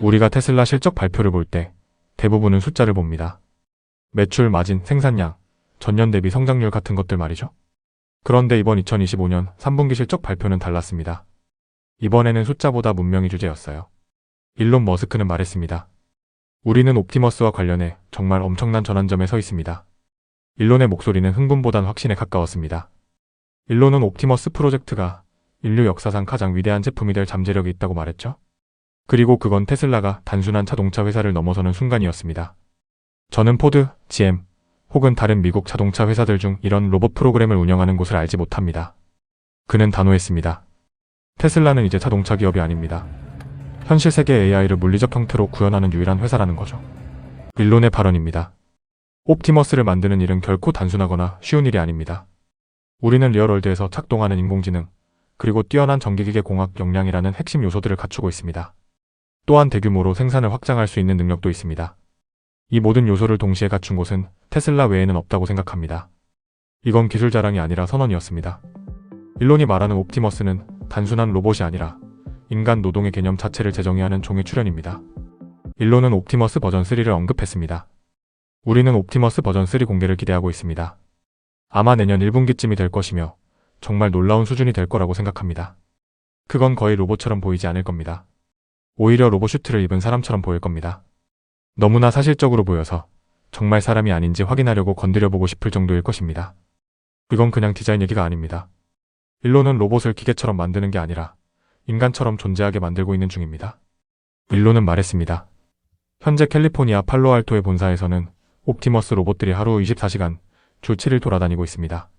우리가 테슬라 실적 발표를 볼 때 대부분은 숫자를 봅니다. 매출, 마진, 생산량, 전년 대비 성장률 같은 것들 말이죠. 그런데 이번 2025년 3분기 실적 발표는 달랐습니다. 이번에는 숫자보다 문명이 주제였어요. 일론 머스크는 말했습니다. 우리는 옵티머스와 관련해 정말 엄청난 전환점에 서 있습니다. 일론의 목소리는 흥분보단 확신에 가까웠습니다. 일론은 옵티머스 프로젝트가 인류 역사상 가장 위대한 제품이 될 잠재력이 있다고 말했죠. 그리고 그건 테슬라가 단순한 자동차 회사를 넘어서는 순간이었습니다. 저는 포드, GM, 혹은 다른 미국 자동차 회사들 중 이런 로봇 프로그램을 운영하는 곳을 알지 못합니다. 그는 단호했습니다. 테슬라는 이제 자동차 기업이 아닙니다. 현실 세계 AI를 물리적 형태로 구현하는 유일한 회사라는 거죠. 일론의 발언입니다. 옵티머스를 만드는 일은 결코 단순하거나 쉬운 일이 아닙니다. 우리는 리얼월드에서 작동하는 인공지능, 그리고 뛰어난 전기기계 공학 역량이라는 핵심 요소들을 갖추고 있습니다. 또한 대규모로 생산을 확장할 수 있는 능력도 있습니다. 이 모든 요소를 동시에 갖춘 곳은 테슬라 외에는 없다고 생각합니다. 이건 기술 자랑이 아니라 선언이었습니다. 일론이 말하는 옵티머스는 단순한 로봇이 아니라 인간 노동의 개념 자체를 재정의하는 종의 출현입니다. 일론은 옵티머스 버전 3를 언급했습니다. 우리는 옵티머스 버전 3 공개를 기대하고 있습니다. 아마 내년 1분기쯤이 될 것이며 정말 놀라운 수준이 될 거라고 생각합니다. 그건 거의 로봇처럼 보이지 않을 겁니다. 오히려 로봇 슈트를 입은 사람처럼 보일 겁니다. 너무나 사실적으로 보여서 정말 사람이 아닌지 확인하려고 건드려보고 싶을 정도일 것입니다. 이건 그냥 디자인 얘기가 아닙니다. 일론은 로봇을 기계처럼 만드는 게 아니라 인간처럼 존재하게 만들고 있는 중입니다. 일론은 말했습니다. 현재 캘리포니아 팔로알토의 본사에서는 옵티머스 로봇들이 하루 24시간, 주 7일 돌아다니고 있습니다.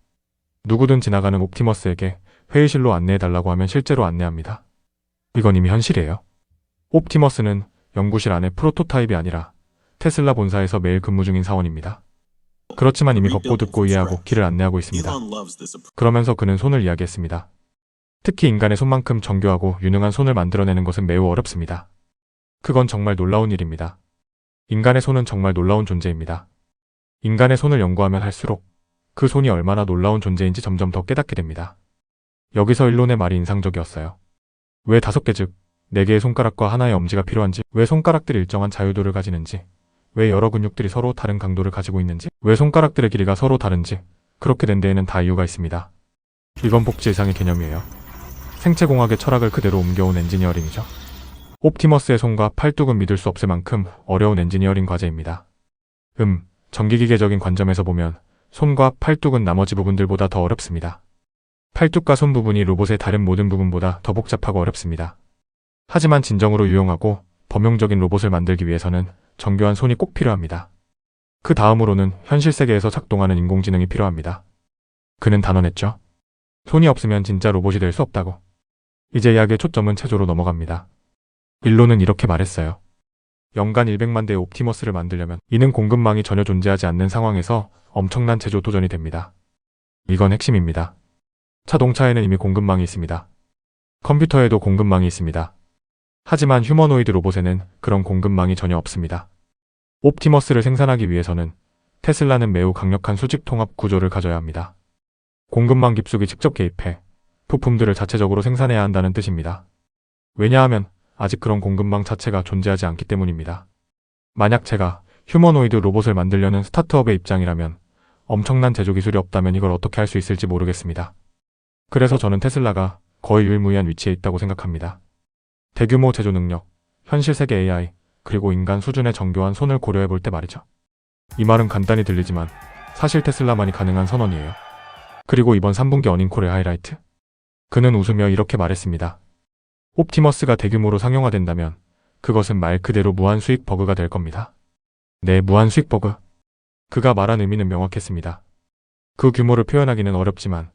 누구든 지나가는 옵티머스에게 회의실로 안내해달라고 하면 실제로 안내합니다. 이건 이미 현실이에요. 옵티머스는 연구실 안에 프로토타입이 아니라 테슬라 본사에서 매일 근무 중인 사원입니다. 그렇지만 이미 걷고 듣고 이해하고 길을 안내하고 있습니다. 그러면서 그는 손을 이야기했습니다. 특히 인간의 손만큼 정교하고 유능한 손을 만들어내는 것은 매우 어렵습니다. 그건 정말 놀라운 일입니다. 인간의 손은 정말 놀라운 존재입니다. 인간의 손을 연구하면 할수록 그 손이 얼마나 놀라운 존재인지 점점 더 깨닫게 됩니다. 여기서 일론의 말이 인상적이었어요. 왜 5개 즉 4개의 손가락과 하나의 엄지가 필요한지, 왜 손가락들이 일정한 자유도를 가지는지, 왜 여러 근육들이 서로 다른 강도를 가지고 있는지, 왜 손가락들의 길이가 서로 다른지, 그렇게 된 데에는 다 이유가 있습니다. 이건 복지 이상의 개념이에요. 생체공학의 철학을 그대로 옮겨온 엔지니어링이죠. 옵티머스의 손과 팔뚝은 믿을 수 없을 만큼 어려운 엔지니어링 과제입니다. 전기기계적인 관점에서 보면 손과 팔뚝은 나머지 부분들보다 더 어렵습니다. 팔뚝과 손 부분이 로봇의 다른 모든 부분보다 더 복잡하고 어렵습니다. 하지만 진정으로 유용하고 범용적인 로봇을 만들기 위해서는 정교한 손이 꼭 필요합니다. 그 다음으로는 현실 세계에서 작동하는 인공지능이 필요합니다. 그는 단언했죠. 손이 없으면 진짜 로봇이 될 수 없다고. 이제 이야기의 초점은 체조로 넘어갑니다. 일론은 이렇게 말했어요. 연간 100만 대의 옵티머스를 만들려면 이는 공급망이 전혀 존재하지 않는 상황에서 엄청난 제조 도전이 됩니다. 이건 핵심입니다. 자동차에는 이미 공급망이 있습니다. 컴퓨터에도 공급망이 있습니다. 하지만 휴머노이드 로봇에는 그런 공급망이 전혀 없습니다. 옵티머스를 생산하기 위해서는 테슬라는 매우 강력한 수직 통합 구조를 가져야 합니다. 공급망 깊숙이 직접 개입해 부품들을 자체적으로 생산해야 한다는 뜻입니다. 왜냐하면 아직 그런 공급망 자체가 존재하지 않기 때문입니다. 만약 제가 휴머노이드 로봇을 만들려는 스타트업의 입장이라면 엄청난 제조 기술이 없다면 이걸 어떻게 할 수 있을지 모르겠습니다. 그래서 저는 테슬라가 거의 유일무이한 위치에 있다고 생각합니다. 대규모 제조 능력, 현실 세계 AI, 그리고 인간 수준의 정교한 손을 고려해 볼 때 말이죠. 이 말은 간단히 들리지만 사실 테슬라만이 가능한 선언이에요. 그리고 이번 3분기 어닝콜의 하이라이트? 그는 웃으며 이렇게 말했습니다. 옵티머스가 대규모로 상용화된다면 그것은 말 그대로 무한수익 버그가 될 겁니다. 네, 무한수익 버그. 그가 말한 의미는 명확했습니다. 그 규모를 표현하기는 어렵지만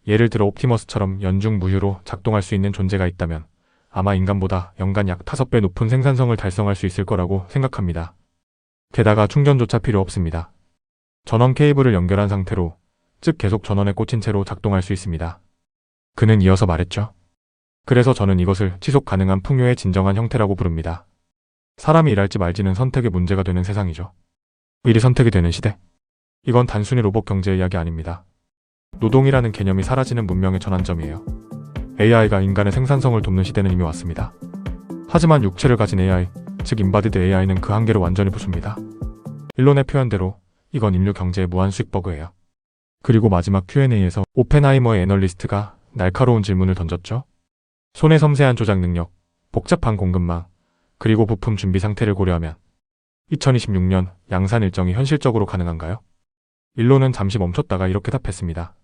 예를 들어 옵티머스처럼 연중 무휴로 작동할 수 있는 존재가 있다면 아마 인간보다 연간 약 5배 높은 생산성을 달성할 수 있을 거라고 생각합니다. 게다가 충전조차 필요 없습니다. 전원 케이블을 연결한 상태로, 즉 계속 전원에 꽂힌 채로 작동할 수 있습니다. 그는 이어서 말했죠. 그래서 저는 이것을 지속 가능한 풍요의 진정한 형태라고 부릅니다. 사람이 일할지 말지는 선택의 문제가 되는 세상이죠. 일이 선택이 되는 시대. 이건 단순히 로봇 경제의 이야기 아닙니다. 노동이라는 개념이 사라지는 문명의 전환점이에요. AI가 인간의 생산성을 돕는 시대는 이미 왔습니다. 하지만 육체를 가진 AI, 즉 인바디드 AI는 그 한계를 완전히 부숩니다. 일론의 표현대로 이건 인류 경제의 무한 수익 버그예요. 그리고 마지막 Q&A에서 오펜하이머의 애널리스트가 날카로운 질문을 던졌죠. 손의 섬세한 조작 능력, 복잡한 공급망, 그리고 부품 준비 상태를 고려하면 2026년 양산 일정이 현실적으로 가능한가요? 일론은 잠시 멈췄다가 이렇게 답했습니다.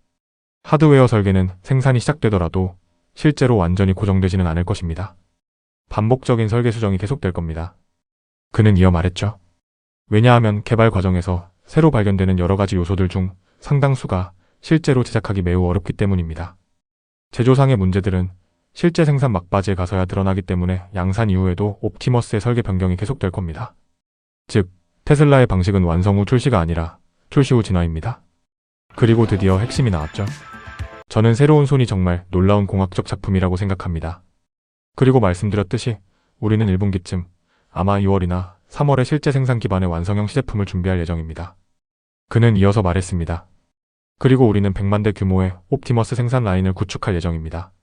하드웨어 설계는 생산이 시작되더라도 실제로 완전히 고정되지는 않을 것입니다. 반복적인 설계 수정이 계속될 겁니다. 그는 이어 말했죠. 왜냐하면 개발 과정에서 새로 발견되는 여러 가지 요소들 중 상당수가 실제로 제작하기 매우 어렵기 때문입니다. 제조상의 문제들은 실제 생산 막바지에 가서야 드러나기 때문에 양산 이후에도 옵티머스의 설계 변경이 계속될 겁니다. 즉, 테슬라의 방식은 완성 후 출시가 아니라 출시 후 진화입니다. 그리고 드디어 핵심이 나왔죠. 저는 새로운 손이 정말 놀라운 공학적 작품이라고 생각합니다. 그리고 말씀드렸듯이 우리는 1분기쯤 아마 2월이나 3월에 실제 생산 기반의 완성형 시제품을 준비할 예정입니다. 그는 이어서 말했습니다. 그리고 우리는 100만 대 규모의 옵티머스 생산 라인을 구축할 예정입니다.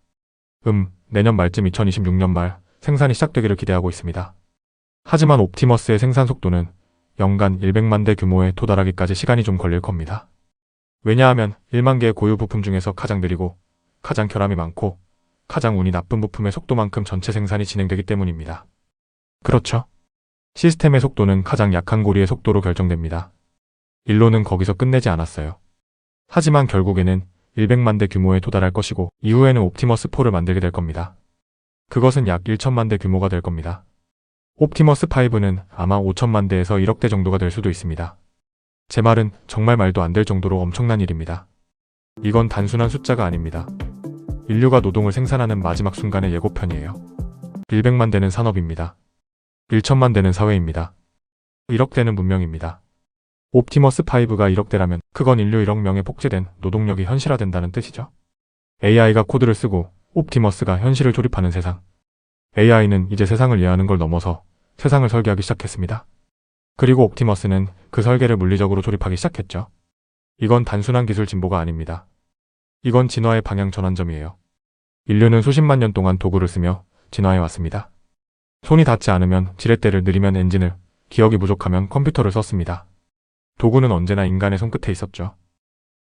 내년 말쯤 2026년 말 생산이 시작되기를 기대하고 있습니다. 하지만 옵티머스의 생산 속도는 연간 100만 대 규모에 도달하기까지 시간이 좀 걸릴 겁니다. 왜냐하면 1만 개의 고유 부품 중에서 가장 느리고 가장 결함이 많고 가장 운이 나쁜 부품의 속도만큼 전체 생산이 진행되기 때문입니다. 그렇죠. 시스템의 속도는 가장 약한 고리의 속도로 결정됩니다. 일론은 거기서 끝내지 않았어요. 하지만 결국에는 100만 대 규모에 도달할 것이고 이후에는 옵티머스 4를 만들게 될 겁니다. 그것은 약 1천만 대 규모가 될 겁니다. 옵티머스 5는 아마 5천만 대에서 1억 대 정도가 될 수도 있습니다. 제 말은 정말 말도 안 될 정도로 엄청난 일입니다. 이건 단순한 숫자가 아닙니다. 인류가 노동을 생산하는 마지막 순간의 예고편이에요. 100만 대는 산업입니다. 1천만 대는 사회입니다. 1억 대는 문명입니다. 옵티머스 5가 1억 대라면 그건 인류 1억 명의 복제된 노동력이 현실화된다는 뜻이죠. AI가 코드를 쓰고 옵티머스가 현실을 조립하는 세상. AI는 이제 세상을 이해하는 걸 넘어서 세상을 설계하기 시작했습니다. 그리고 옵티머스는 그 설계를 물리적으로 조립하기 시작했죠. 이건 단순한 기술 진보가 아닙니다. 이건 진화의 방향 전환점이에요. 인류는 수십만 년 동안 도구를 쓰며 진화해 왔습니다. 손이 닿지 않으면 지렛대를 느리면 엔진을, 기억이 부족하면 컴퓨터를 썼습니다. 도구는 언제나 인간의 손끝에 있었죠.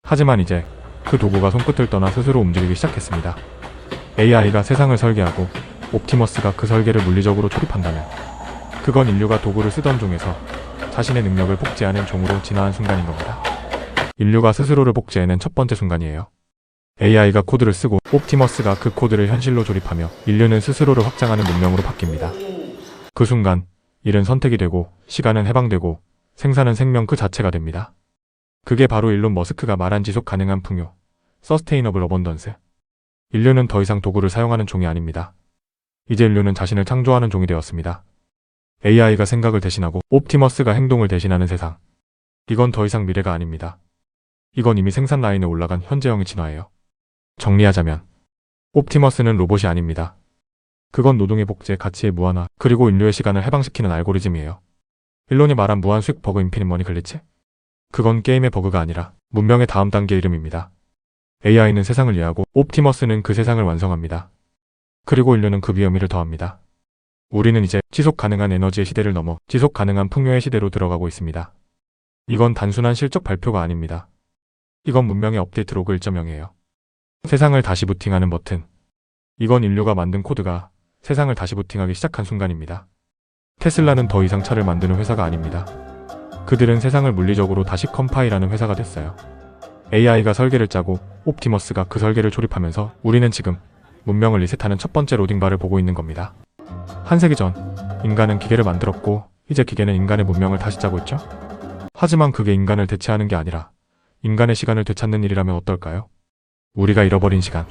하지만 이제 그 도구가 손끝을 떠나 스스로 움직이기 시작했습니다. AI가 세상을 설계하고 옵티머스가 그 설계를 물리적으로 조립한다면 그건 인류가 도구를 쓰던 종에서 자신의 능력을 복제하는 종으로 진화한 순간인 겁니다. 인류가 스스로를 복제해낸 첫 번째 순간이에요. AI가 코드를 쓰고 옵티머스가 그 코드를 현실로 조립하며 인류는 스스로를 확장하는 문명으로 바뀝니다. 그 순간 일은 선택이 되고 시간은 해방되고 생산은 생명 그 자체가 됩니다. 그게 바로 일론 머스크가 말한 지속 가능한 풍요, 서스테이너블 어번던스. 인류는 더 이상 도구를 사용하는 종이 아닙니다. 이제 인류는 자신을 창조하는 종이 되었습니다. AI가 생각을 대신하고 옵티머스가 행동을 대신하는 세상. 이건 더 이상 미래가 아닙니다. 이건 이미 생산 라인에 올라간 현재형의 진화예요. 정리하자면 옵티머스는 로봇이 아닙니다. 그건 노동의 복제, 가치의 무한화, 그리고 인류의 시간을 해방시키는 알고리즘이에요. 일론이 말한 무한 수익 버그 인피닛 머니 글리치? 그건 게임의 버그가 아니라 문명의 다음 단계 이름입니다. AI는 세상을 이해하고 옵티머스는 그 세상을 완성합니다. 그리고 인류는 그 위에 의미를 더합니다. 우리는 이제 지속 가능한 에너지의 시대를 넘어 지속 가능한 풍요의 시대로 들어가고 있습니다. 이건 단순한 실적 발표가 아닙니다. 이건 문명의 업데이트 로그 1.0이에요. 세상을 다시 부팅하는 버튼. 이건 인류가 만든 코드가 세상을 다시 부팅하기 시작한 순간입니다. 테슬라는 더 이상 차를 만드는 회사가 아닙니다. 그들은 세상을 물리적으로 다시 컴파일하는 회사가 됐어요. AI가 설계를 짜고 옵티머스가 그 설계를 조립하면서 우리는 지금 문명을 리셋하는 첫 번째 로딩바를 보고 있는 겁니다. 한 세기 전 인간은 기계를 만들었고 이제 기계는 인간의 문명을 다시 짜고 있죠. 하지만 그게 인간을 대체하는 게 아니라 인간의 시간을 되찾는 일이라면 어떨까요? 우리가 잃어버린 시간,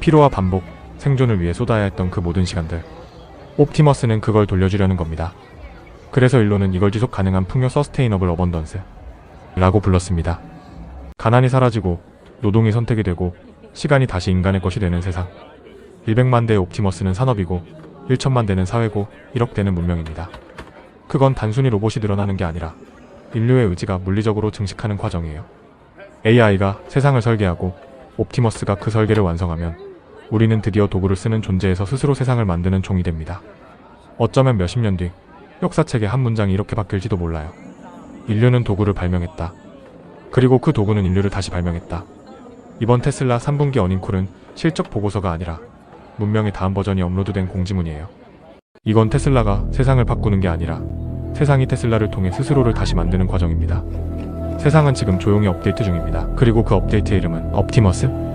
피로와 반복, 생존을 위해 쏟아야 했던 그 모든 시간들. 옵티머스는 그걸 돌려주려는 겁니다. 그래서 일론은 이걸 지속 가능한 풍요 서스테이너블 어번던스 라고 불렀습니다. 가난이 사라지고 노동이 선택이 되고 시간이 다시 인간의 것이 되는 세상. 100만 대의 옵티머스는 산업이고 1천만 대는 사회고 1억 대는 문명입니다. 그건 단순히 로봇이 늘어나는 게 아니라 인류의 의지가 물리적으로 증식하는 과정이에요. AI가 세상을 설계하고 옵티머스가 그 설계를 완성하면 우리는 드디어 도구를 쓰는 존재에서 스스로 세상을 만드는 종이 됩니다. 어쩌면 몇십 년 뒤 역사책의 한 문장이 이렇게 바뀔지도 몰라요. 인류는 도구를 발명했다. 그리고 그 도구는 인류를 다시 발명했다. 이번 테슬라 3분기 어닝콜은 실적 보고서가 아니라 문명의 다음 버전이 업로드된 공지문이에요. 이건 테슬라가 세상을 바꾸는 게 아니라 세상이 테슬라를 통해 스스로를 다시 만드는 과정입니다. 세상은 지금 조용히 업데이트 중입니다. 그리고 그 업데이트의 이름은 옵티머스?